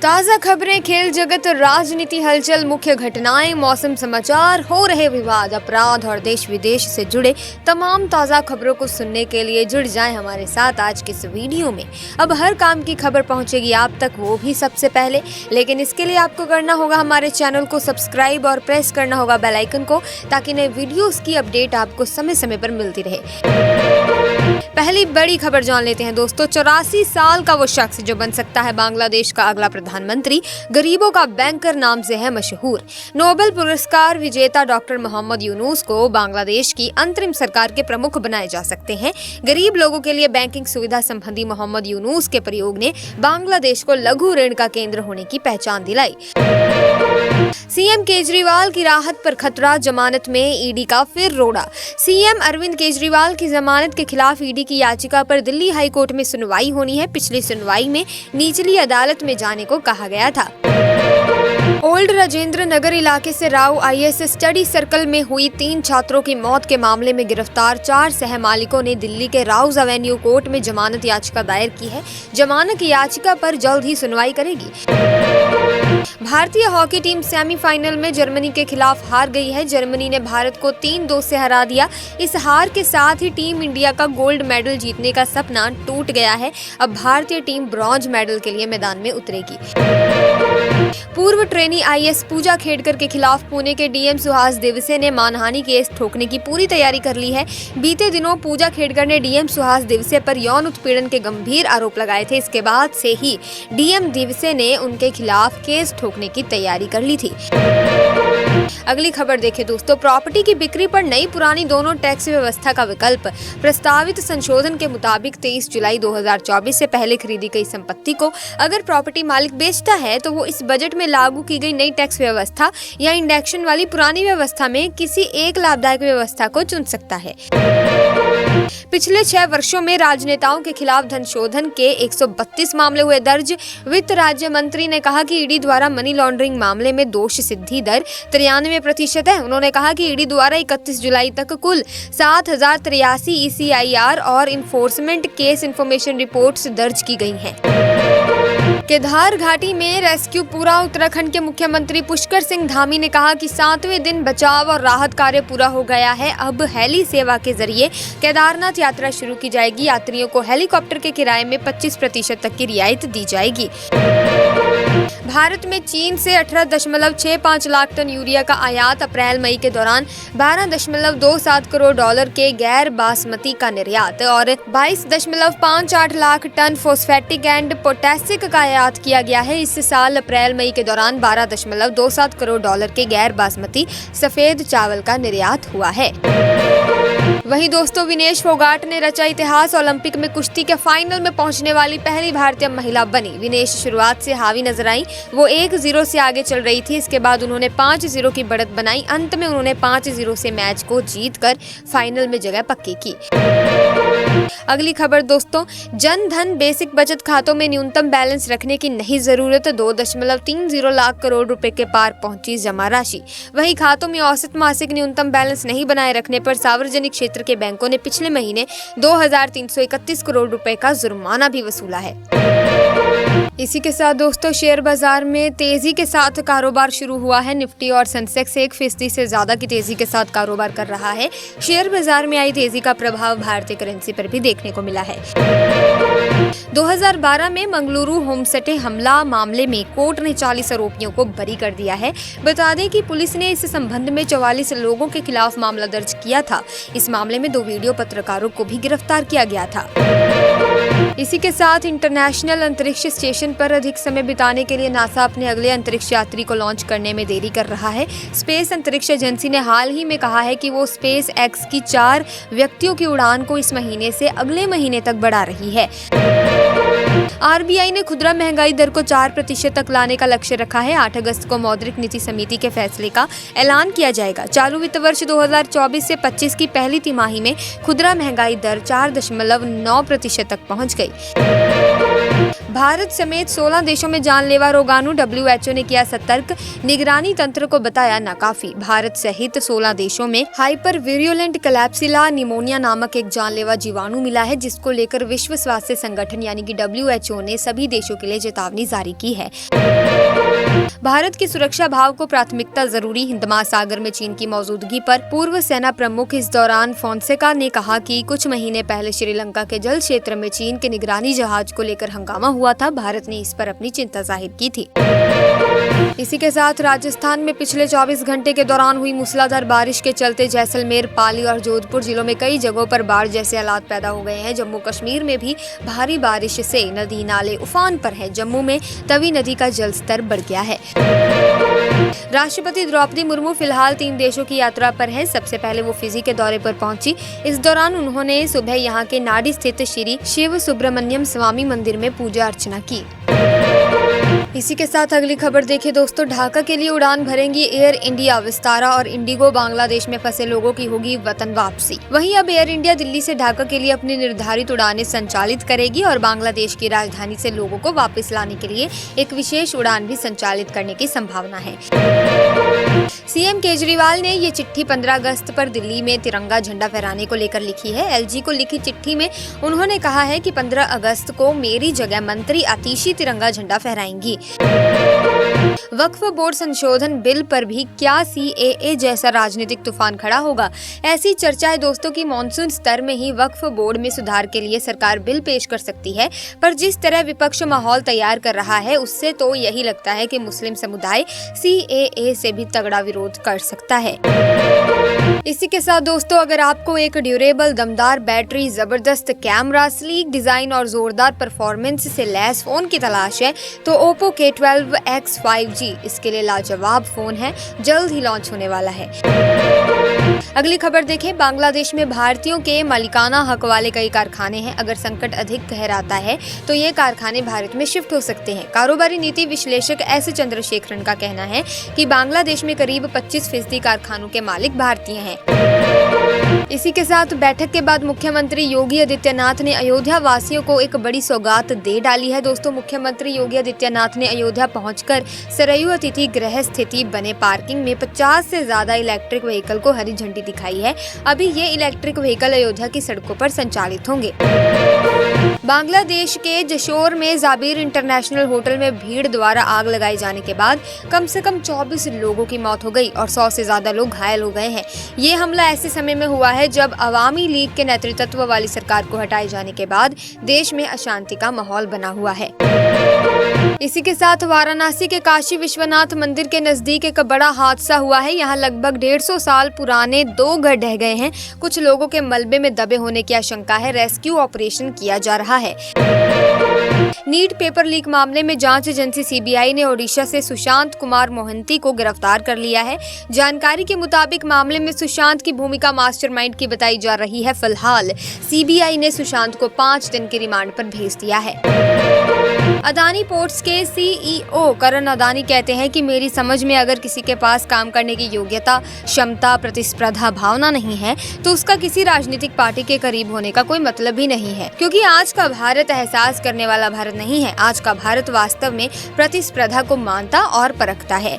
ताज़ा खबरें, खेल जगत, राजनीति, हलचल, मुख्य घटनाएं, मौसम समाचार, हो रहे विवाद, अपराध और देश विदेश से जुड़े तमाम ताज़ा खबरों को सुनने के लिए जुड़ जाएं हमारे साथ आज के इस वीडियो में। अब हर काम की खबर पहुंचेगी आप तक, वो भी सबसे पहले। लेकिन इसके लिए आपको करना होगा हमारे चैनल को सब्सक्राइब और प्रेस करना होगा बेल आइकन को, ताकि नए वीडियोस की अपडेट आपको समय समय पर मिलती रहे। पहली बड़ी खबर जान लेते हैं दोस्तों। 84 साल का वो शख्स जो बन सकता है बांग्लादेश का अगला प्रधानमंत्री, गरीबों का बैंकर नाम से है मशहूर। नोबेल पुरस्कार विजेता डॉक्टर मोहम्मद यूनुस को बांग्लादेश की अंतरिम सरकार के प्रमुख बनाए जा सकते हैं। गरीब लोगों के लिए बैंकिंग सुविधा संबंधी मोहम्मद यूनुस के प्रयोग ने बांग्लादेश को लघु ऋण का केंद्र होने की पहचान दिलाई। सीएम केजरीवाल की राहत पर खतरा, जमानत में ईडी का फिर रोड़ा। सीएम अरविंद केजरीवाल की जमानत के खिलाफ ईडी की याचिका पर दिल्ली हाई कोर्ट में सुनवाई होनी है। पिछली सुनवाई में निचली अदालत में जाने को कहा गया था। ओल्ड राजेंद्र नगर इलाके से राव आईएएस स्टडी सर्कल में हुई 3 छात्रों की मौत के मामले में गिरफ्तार 4 सह मालिकों ने दिल्ली के राउज एवेन्यू कोर्ट में जमानत याचिका दायर की है। जमानत याचिका पर जल्द ही सुनवाई करेगी। भारतीय हॉकी टीम सेमीफाइनल में जर्मनी के खिलाफ हार गई है। जर्मनी ने भारत को 3-2 से हरा दिया। इस हार के साथ ही टीम इंडिया का गोल्ड मेडल जीतने का सपना टूट गया है। अब भारतीय टीम ब्रॉन्ज मेडल के लिए मैदान में उतरेगी। पूर्व ट्रेनी आईएएस पूजा खेड़कर के खिलाफ पुणे के डीएम सुहास दिवसे ने मानहानि केस ठोकने की पूरी तैयारी कर ली है। बीते दिनों पूजा खेड़कर ने डीएम सुहास दिवसे पर यौन उत्पीड़न के गंभीर आरोप लगाए थे। इसके बाद से ही डीएम दिवसे ने उनके खिलाफ केस ठोकने की तैयारी कर ली थी। अगली खबर देखें दोस्तों। प्रॉपर्टी की बिक्री पर नई पुरानी दोनों टैक्स व्यवस्था का विकल्प। प्रस्तावित संशोधन के मुताबिक 23 जुलाई 2024 से पहले खरीदी गई संपत्ति को अगर प्रॉपर्टी मालिक बेचता है तो वो इस बजट में लागू की गई नई टैक्स व्यवस्था या इंडेक्शन वाली पुरानी व्यवस्था में किसी एक लाभदायक व्यवस्था को चुन सकता है। पिछले 6 वर्षों में राजनेताओं के खिलाफ धन शोधन के 132 मामले हुए दर्ज। वित्त राज्य मंत्री ने कहा कि ईडी द्वारा मनी लॉन्ड्रिंग मामले में दोष सिद्धि दर 93% है। उन्होंने कहा कि ईडी द्वारा 31 जुलाई तक कुल 7083 ECIR और इन्फोर्समेंट केस इन्फॉर्मेशन रिपोर्ट्स दर्ज की गई हैं। केदार घाटी में रेस्क्यू पूरा। उत्तराखंड के मुख्यमंत्री पुष्कर सिंह धामी ने कहा कि 7वें दिन बचाव और राहत कार्य पूरा हो गया है। अब हेली सेवा के जरिए केदारनाथ यात्रा शुरू की जाएगी। यात्रियों को हेलीकॉप्टर के किराए में 25% तक की रियायत दी जाएगी। भारत में चीन से 18.65 लाख टन यूरिया का आयात। अप्रैल मई के दौरान 12.27 करोड़ डॉलर के गैर बासमती का निर्यात और 22.58 लाख टन फॉस्फेटिक एंड पोटैसिक का आयात किया गया है। इस साल अप्रैल मई के दौरान 12.27 करोड़ डॉलर के गैर बासमती सफेद चावल का निर्यात हुआ है। वहीं दोस्तों, विनेश फोगाट ने रचा इतिहास। ओलंपिक में कुश्ती के फाइनल में पहुंचने वाली पहली भारतीय महिला बनी। विनेश शुरुआत से हावी नजर आई। वो 1-0 से आगे चल रही थी। इसके बाद उन्होंने 5-0 की बढ़त बनाई। अंत में उन्होंने 5-0 से मैच को जीतकर फाइनल में जगह पक्की की। अगली खबर दोस्तों, जन धन बेसिक बचत खातों में न्यूनतम बैलेंस रखने की नहीं जरूरत। 2.30 लाख करोड़ रुपए के पार पहुंची जमा राशि। वहीं खातों में औसत मासिक न्यूनतम बैलेंस नहीं बनाए रखने पर सार्वजनिक क्षेत्र के बैंकों ने पिछले महीने 2331 करोड़ रुपए का जुर्माना भी वसूला है। इसी के साथ दोस्तों, शेयर बाजार में तेजी के साथ कारोबार शुरू हुआ है। निफ्टी और सेंसेक्स 1% से ज्यादा की तेजी के साथ कारोबार कर रहा है। शेयर बाजार में आई तेजी का प्रभाव भारतीय करेंसी पर भी देखने को मिला है। 2012 में मंगलुरु होमस्टे हमला मामले में कोर्ट ने 40 आरोपियों को बरी कर दिया है। बता दें कि पुलिस ने इस संबंध में 44 लोगों के खिलाफ मामला दर्ज किया था। इस मामले में 2 वीडियो पत्रकारों को भी गिरफ्तार किया गया था। इसी के साथ इंटरनेशनल अंतरिक्ष स्टेशन पर अधिक समय बिताने के लिए नासा अपने अगले अंतरिक्ष यात्री को लॉन्च करने में देरी कर रहा है। स्पेस अंतरिक्ष एजेंसी ने हाल ही में कहा है कि वो स्पेस एक्स की 4 व्यक्तियों की उड़ान को इस महीने से अगले महीने तक बढ़ा रही है। आरबीआई ने खुदरा महंगाई दर को 4% तक लाने का लक्ष्य रखा है। 8 अगस्त को मौद्रिक नीति समिति के फैसले का ऐलान किया जाएगा। चालू वित्त वर्ष 2024 से 25 की पहली तिमाही में खुदरा महंगाई दर 4.9% तक पहुंच गई। भारत समेत 16 देशों में जानलेवा रोगाणु, WHO ने किया सतर्क, निगरानी तंत्र को बताया नाकाफी। भारत सहित 16 देशों में हाइपर विरुलेंट क्लैप्सिला निमोनिया नामक एक जानलेवा जीवाणु मिला है, जिसको लेकर विश्व स्वास्थ्य संगठन यानी कि WHO ने सभी देशों के लिए चेतावनी जारी की है। भारत की सुरक्षा भाव को प्राथमिकता जरूरी, हिंद महासागर में चीन की मौजूदगी पर पूर्व सेना प्रमुख इस दौरान फोंसेका ने कहा कि कुछ महीने पहले श्रीलंका के जल क्षेत्र में चीन के निगरानी जहाज को लेकर हंगामा हुआ था। भारत ने इस पर अपनी चिंता जाहिर की थी। इसी के साथ राजस्थान में पिछले 24 घंटे के दौरान हुई मूसलाधार बारिश के चलते जैसलमेर, पाली और जोधपुर जिलों में कई जगहों पर बाढ़ जैसे हालात पैदा हो गए हैं। जम्मू कश्मीर में भी भारी बारिश से नदी नाले उफान पर हैं। जम्मू में तवी नदी का जलस्तर बढ़ गया है। राष्ट्रपति द्रौपदी मुर्मू फिलहाल 3 देशों की यात्रा पर हैं। सबसे पहले वो फिजी के दौरे पर पहुंची। इस दौरान उन्होंने सुबह यहां के नाडी स्थित श्री शिव सुब्रमण्यम स्वामी मंदिर में पूजा अर्चना की। इसी के साथ अगली खबर देखिए दोस्तों, ढाका के लिए उड़ान भरेंगी एयर इंडिया, विस्तारा और इंडिगो। बांग्लादेश में फंसे लोगों की होगी वतन वापसी। वहीं अब एयर इंडिया दिल्ली से ढाका के लिए अपनी निर्धारित उड़ानें संचालित करेगी और बांग्लादेश की राजधानी से लोगों को वापस लाने के लिए एक विशेष उड़ान भी संचालित करने की संभावना है। सीएम केजरीवाल ने ये चिट्ठी 15 अगस्त पर दिल्ली में तिरंगा झंडा फहराने को लेकर लिखी है। एलजी को लिखी चिट्ठी में उन्होंने कहा है कि 15 अगस्त को मेरी जगह मंत्री आतिशी तिरंगा झंडा फहराएंगी। वक्फ बोर्ड संशोधन बिल पर भी क्या सीएए जैसा राजनीतिक तूफान खड़ा होगा? ऐसी चर्चा है दोस्तों कि मॉनसून स्तर में ही वक्फ बोर्ड में सुधार के लिए सरकार बिल पेश कर सकती है, पर जिस तरह विपक्ष माहौल तैयार कर रहा है उससे तो यही लगता है कि मुस्लिम समुदाय सीएए से भी तगड़ा विरोध कर सकता है। इसी के साथ दोस्तों, अगर आपको एक ड्यूरेबल, दमदार बैटरी, जबरदस्त कैमरा, स्लीक डिजाइन और जोरदार परफॉर्मेंस से लैस फोन की तलाश है तो ओप्पो K12X 5G इसके लिए लाजवाब फोन है, जल्द ही लॉन्च होने वाला है। अगली खबर देखें, बांग्लादेश में भारतीयों के मालिकाना हक वाले कई कारखाने हैं। अगर संकट अधिक गहराता है तो ये कारखाने भारत में शिफ्ट हो सकते हैं। कारोबारी नीति विश्लेषक एस चंद्रशेखरन का कहना है कि बांग्लादेश में करीब 25% कारखानों के मालिक भारतीय हैं। इसी के साथ बैठक के बाद मुख्यमंत्री योगी आदित्यनाथ ने अयोध्या वासियों को एक बड़ी सौगात दे डाली है। दोस्तों, मुख्यमंत्री योगी आदित्यनाथ ने अयोध्या पहुंचकर सरयू अतिथि गृह स्थिति बने पार्किंग में 50 से ज्यादा इलेक्ट्रिक व्हीकल को हरी झंडी दिखाई है। अभी ये इलेक्ट्रिक व्हीकल अयोध्या की सड़कों पर संचालित होंगे। बांग्लादेश के जशोर में जाबिर इंटरनेशनल होटल में भीड़ द्वारा आग लगाए जाने के बाद कम से कम 24 लोगों की मौत हो गई और 100 से ज्यादा लोग घायल हो गए हैं। ये हमला ऐसे समय में हुआ है जब अवामी लीग के नेतृत्व वाली सरकार को हटाए जाने के बाद देश में अशांति का माहौल बना हुआ है। इसी के साथ वाराणसी के काशी विश्वनाथ मंदिर के नजदीक एक बड़ा हादसा हुआ है। यहाँ लगभग 150 साल पुराने 2 घर ढह गए हैं। कुछ लोगों के मलबे में दबे होने की आशंका है। रेस्क्यू ऑपरेशन किया जा रहा है। नीट पेपर लीक मामले में जांच एजेंसी सीबीआई ने ओडिशा से सुशांत कुमार मोहंती को गिरफ्तार कर लिया है। जानकारी के मुताबिक मामले में सुशांत की भूमिका मास्टरमाइंड की बताई जा रही है। फिलहाल सीबीआई ने सुशांत को 5 दिन की रिमांड पर भेज दिया है। अदानी पोर्ट्स के सीईओ करण अदानी कहते हैं कि मेरी समझ में अगर किसी के पास काम करने की योग्यता, क्षमता, प्रतिस्पर्धा भावना नहीं है तो उसका किसी राजनीतिक पार्टी के करीब होने का कोई मतलब ही नहीं है, क्योंकि आज का भारत एहसास करने वाला भारत नहीं है। आज का भारत वास्तव में प्रतिस्पर्धा को मानता और परखता है।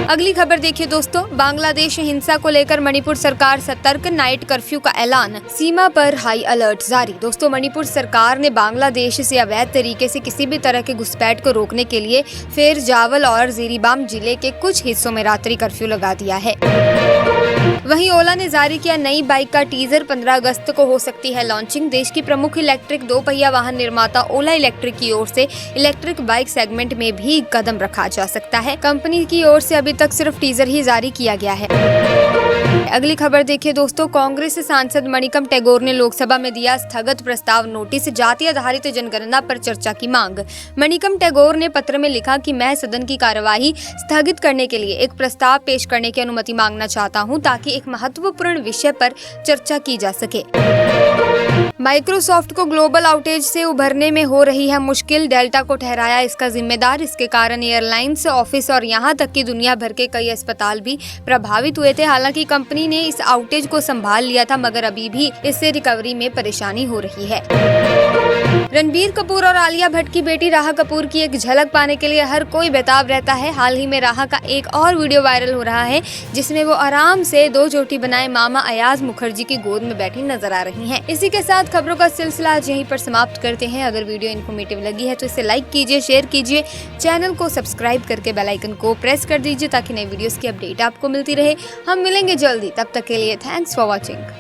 अगली खबर देखिए दोस्तों, बांग्लादेश हिंसा को लेकर मणिपुर सरकार सतर्क, नाइट कर्फ्यू का ऐलान, सीमा पर हाई अलर्ट जारी। दोस्तों, मणिपुर सरकार ने बांग्लादेश से अवैध तरीके से किसी भी तरह के घुसपैठ को रोकने के लिए फेर जावल और जीरीबाम जिले के कुछ हिस्सों में रात्रि कर्फ्यू लगा दिया है। वहीं ओला ने जारी किया नई बाइक का टीजर, 15 अगस्त को हो सकती है लॉन्चिंग। देश की प्रमुख इलेक्ट्रिक 2 पहिया वाहन निर्माता ओला इलेक्ट्रिक की ओर से इलेक्ट्रिक बाइक सेगमेंट में भी कदम रखा जा सकता है। कंपनी की ओर से अभी तक सिर्फ टीजर ही जारी किया गया है। अगली खबर देखिए दोस्तों, कांग्रेस सांसद मणिकम टैगोर ने लोकसभा में दिया स्थगत प्रस्ताव नोटिस, जाति आधारित जनगणना पर चर्चा की मांग। मणिकम टैगोर ने पत्र में लिखा कि मैं सदन की कार्यवाही स्थगित करने के लिए एक प्रस्ताव पेश करने की अनुमति मांगना चाहता हूं ताकि एक महत्वपूर्ण विषय पर चर्चा की जा सके। माइक्रोसॉफ्ट को ग्लोबल आउटेज से उभरने में हो रही है मुश्किल, डेल्टा को ठहराया इसका जिम्मेदार। इसके कारण एयरलाइंस, ऑफिस और यहां तक कि दुनिया भर के कई अस्पताल भी प्रभावित हुए थे। हालांकि कंपनी ने इस आउटेज को संभाल लिया था, मगर अभी भी इससे रिकवरी में परेशानी हो रही है। रणबीर कपूर और आलिया भट्ट की बेटी राहा कपूर की एक झलक पाने के लिए हर कोई बेताब रहता है। हाल ही में राहा का एक और वीडियो वायरल हो रहा है जिसमें वो आराम से 2 चोटी बनाए मामा अयाज मुखर्जी की गोद में बैठी नजर आ रही हैं। इसी के साथ खबरों का सिलसिला आज यहीं पर समाप्त करते हैं। अगर वीडियो इन्फॉर्मेटिव लगी है तो इसे लाइक कीजिए, शेयर कीजिए, चैनल को सब्सक्राइब करके बेल आइकन को प्रेस कर दीजिए ताकि नई वीडियोस की अपडेट आपको मिलती रहे। हम मिलेंगे जल्दी, तब तक के लिए थैंक्स फॉर वॉचिंग।